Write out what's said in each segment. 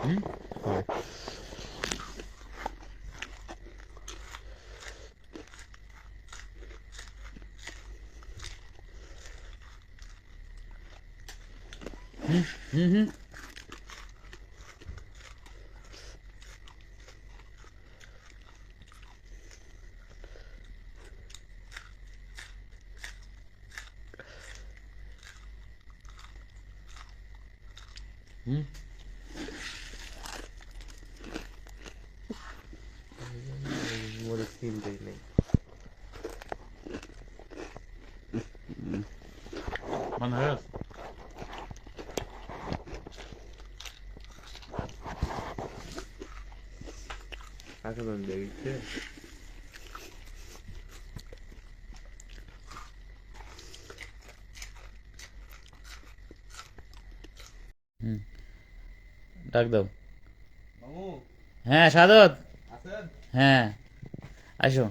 হয়। Man hört. Arkadan da gitti. ডাক দাও। মামু হ্যাঁ সাদত, আছেন? হ্যাঁ আসো।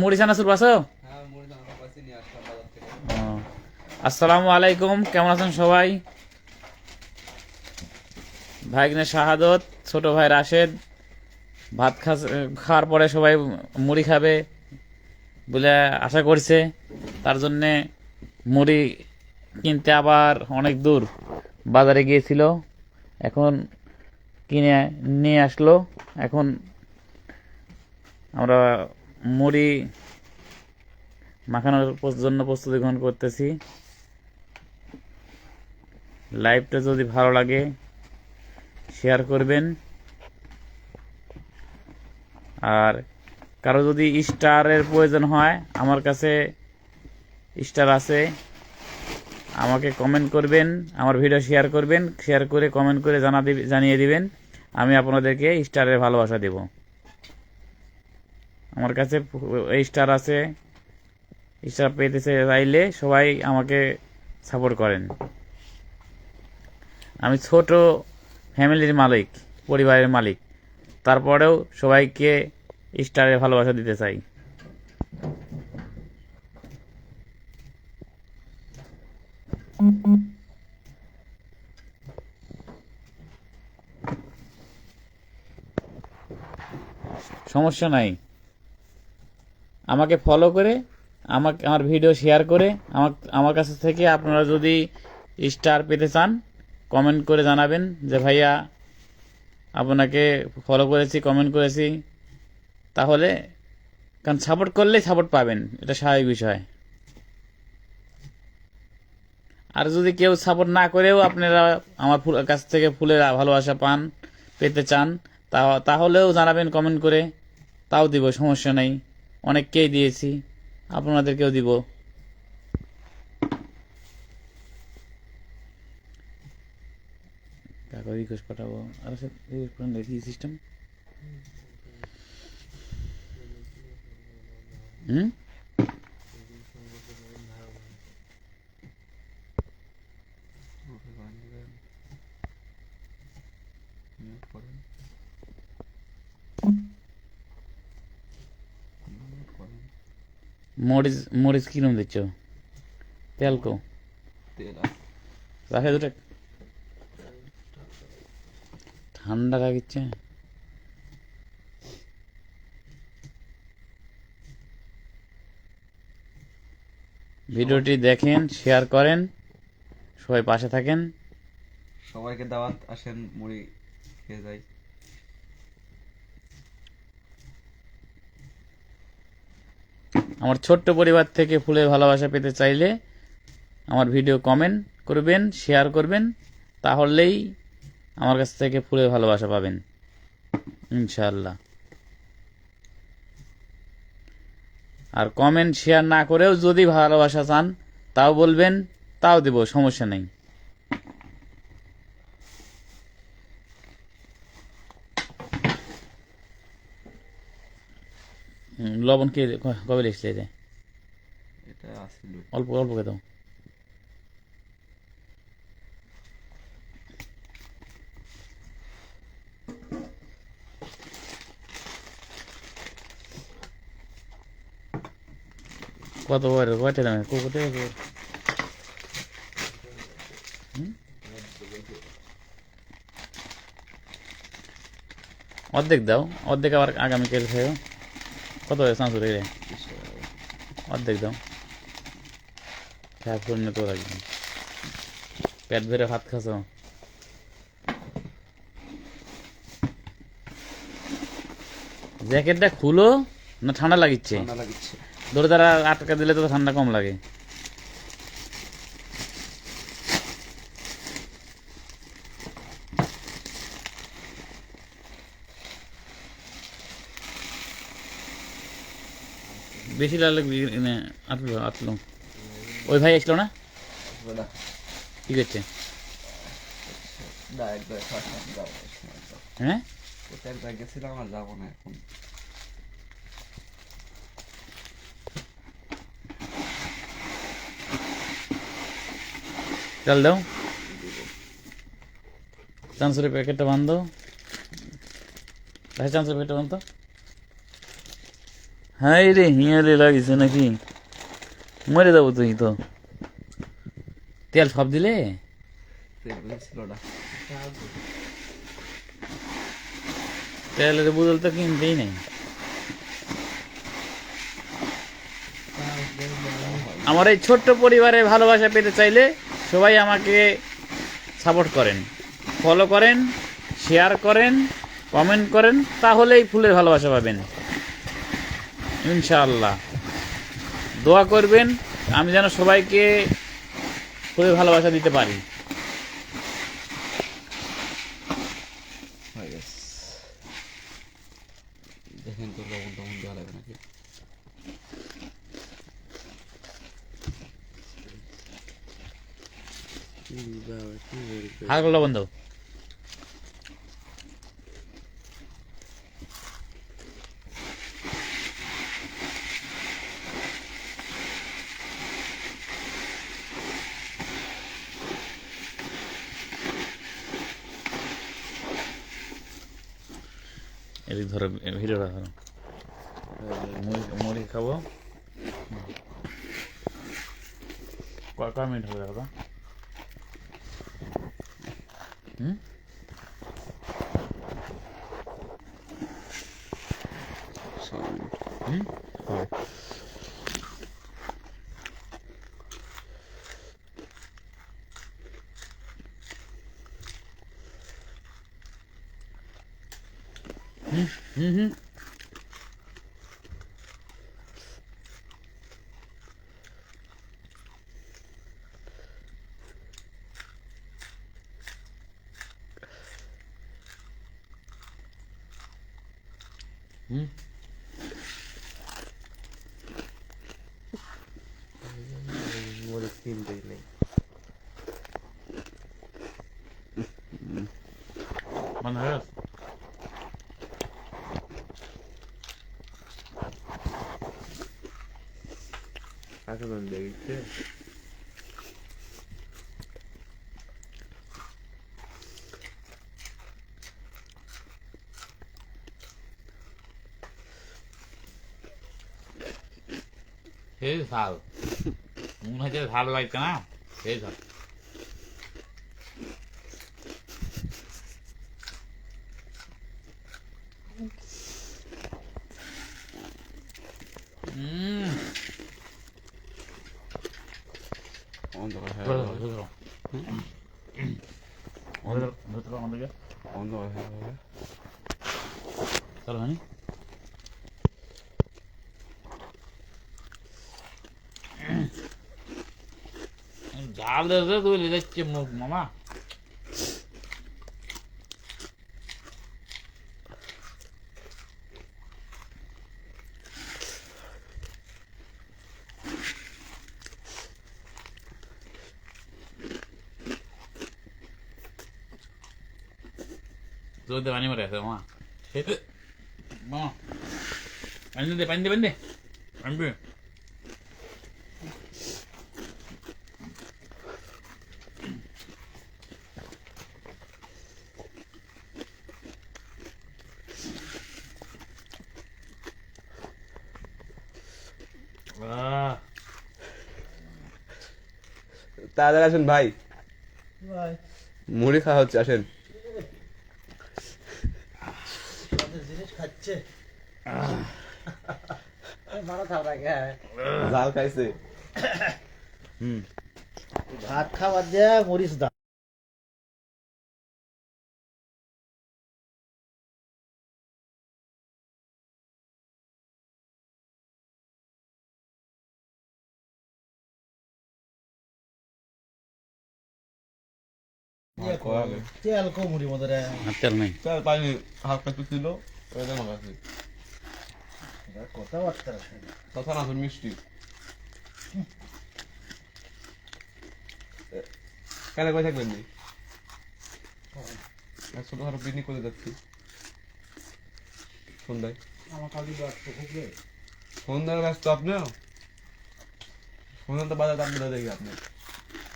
মুড়ি চানাচুর বাসো। হ্যাঁ মুড়ি দানা পাইছি নিয়ে আসলাম বাজার থেকে। আসসালামু আলাইকুম, কেমন আছেন সবাই? ভাইগনে শাহাদত, ছোট ভাই রাশেদ। ভাত খাওয়ার পরে সবাই মুড়ি খাবে বলে আশা করছে, তার জন্যে মুড়ি কিনতে আবার অনেক দূর বাজারে গিয়েছিল, এখন কিনে নিয়ে আসলো। এখন আমরা মুড়ি মাখানোর জন্য প্রস্তুতি গ্রহণ করতেছি। লাইভটা যদি ভালো লাগে শেয়ার করবেন, আর কারো যদি স্টারের প্রয়োজন হয় আমার কাছে স্টার আছে, আমাকে কমেন্ট করবেন, আমার ভিডিও শেয়ার করবেন, শেয়ার করে কমেন্ট করে জানিয়ে দিবেন, আমি আপনাদেরকে স্টারের ভালোবাসা দেব। আমার কাছে স্টার আছে, স্টার পেতে চাইলে সবাই আমাকে সাপোর্ট করেন। আমি ছোট ফ্যামিলির মালিক, পরিবারের মালিক, তারপরেও সবাইকে স্টারের ভালোবাসা দিতে চাই। সমস্যা নাই, আমাকে ফলো করে আমার ভিডিও শেয়ার করে আমার কাছ থেকে আপনারা যদি স্টার পেতে চান কমেন্ট করে জানাবেন যে ভাইয়া আপনাকে ফলো করেছি, কমেন্ট করেছি, তাহলে কারণ সাপোর্ট করলেই সাপোর্ট পাবেন, এটা স্বাভাবিক বিষয়। আর যদি কেউ সাপোর্ট না করেও আপনারা আমার কাছ থেকে ফুলের ভালোবাসা পেতে চান, তাহলেও জানাবেন কমেন্ট করে, তাও দিব, সমস্যা নেই। অনেককেই দিয়েছি, আপনাদেরকেও দিব। কাকে রিকোয়েস্ট পাঠাবো? আর রিকোয়েস্ট পাঠালে কি সিস্টেম? মরিচ মরিচ কিরম দিচ্ছ? তেল কো তেল রাখে দুটো ঠান্ডা লাগিচ্ছে। ভিডিওটি দেখেন, শেয়ার করেন, সবাই পাশে থাকেন। সবাইকে দাওয়াত, আসেন মুড়ি খেয়ে যাই। আমার ছোট্ট পরিবার থেকে ফুলের ভালোবাসা পেতে চাইলে আমার ভিডিও কমেন্ট করবেন, শেয়ার করবেন, তাহলেই আমার কাছ থেকে ফুলের ভালোবাসা পাবেন ইনশাআল্লাহ। আর কমেন্ট শেয়ার না করেও যদি ভালোবাসা চান তাও বলবেন, তাও দেব, সমস্যা নেই। লবণ কে কবে লিখছিলে রে? এটা আসছিল অল্প অল্প কে দাও। কত বড় কয়টা দামে কোকোতে? অর্ধেক দাও, অর্ধেক আবার আগামীকাল খাইও। কত হয়েছে চাঁচুর রে? অর্ধেক দাও, খেয়ে পরিণত রাখবেন। পেট ভরে ভাত খাচ্ছ। জ্যাকেটটা খুলো না ঠান্ডা লাগিচ্ছে? ঠান্ডা লাগছে। ধরে তারা আটকা দিলে তো ঠান্ডা কম লাগে। বেশি লাগলে আটলো আটলো। ওই ভাই আসলো না, না কি করছে? না একবার খাওয়া যাবো সময় তো। হ্যাঁ, কোথায় একবার গেছিলাম আর যাবো না এখন। চাল দাও, চাঁচুরের প্যাকেটটা বান্ধো। ভাই চাঁচুরের প্যাকেটটা বান্ধো। হাই রে, হিয়ালে লাগিছে নাকি? মরে যাবো তুই তো। তেল সব দিলে? তেল বুঝেছিল না। তেলের বোতল তো কিনতেই নেই। আমার এই ছোট্ট পরিবারে ভালোবাসা পেতে চাইলে সবাই আমাকে সাপোর্ট করেন, ফলো করেন, শেয়ার করেন, কমেন্ট করেন, তাহলেই ফুলের ভালোবাসা পাবেন ইনশাআল্লাহ। দোয়া করবেন আমি যেন সবাইকে ফুলের ভালোবাসা দিতে পারি। হয়ে গেছে। দেখেন তো লবণ টবণ দেওয়া লাগবে নাকি। হালকা লবণ দাও। এদিক ধরো, ভিডিওটা ধরো। মুড়ি খাবো। কয় মিনিট হবে দাদা? হুম, হুম, হুম, হুম, হুম। হুম, মুড়ি কিনতেই নেই। বন্ধ হয়ে গেছে? এখন দেখছে সেই ঝাল, মনে হচ্ছে ঝাল লাগছে না, সেই ঝাল। অন্ধকার হয়ে ধরো, যাবে। ধরো, ধরো আমাদেরকে। অন্ধকার হয়ে যাবে। চলো হানি। ঝাল দেবে তুই যাচ্ছে মুখ মামা। জোর দে পানি মারে আছে মামা। মামা পানি দে, পানি দে, পানি দে, পানি দে। তাড়াতাড়ি আসেন ভাই, মুড়ি খাওয়া হচ্ছে, আসেন। খাচ্ছে মারা খাবার আগে জাল খাইছে ভাত খাবার দিয়ে মরিচ দা তেল কমুরি মতো রে আর তেল নাই চল পানি হালকা একটু ছিল ওইটা মাখাচ্ছি কথাবার্তা আছে তখন আসুন মিষ্টি কেন কই থাকবেন নি ছোটখাটো পিকনিক করে যাচ্ছি সন্ধ্যায় আমার কালি ব্যস্ত খুবলে সন্ধ্যায় ব্যস্ত আপনিও সন্ধ্যা তো বাজার দাম বেড়ে দেখি আপনি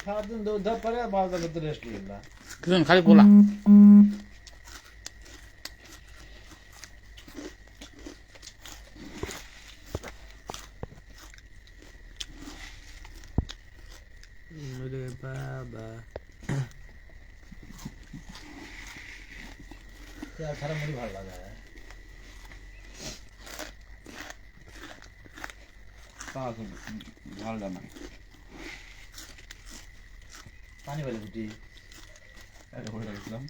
সারাদিন দৌড় ধাপ পারে বারোটা ভিতরে রেস্ট নিলা কিছুদিন খালি পোলা রে বাবা তেল ছাড়া মুড়ি ভালো লাগে তা আসুন ভালো জানা পানি ফেলে ফুটি এটা করে রাখলাম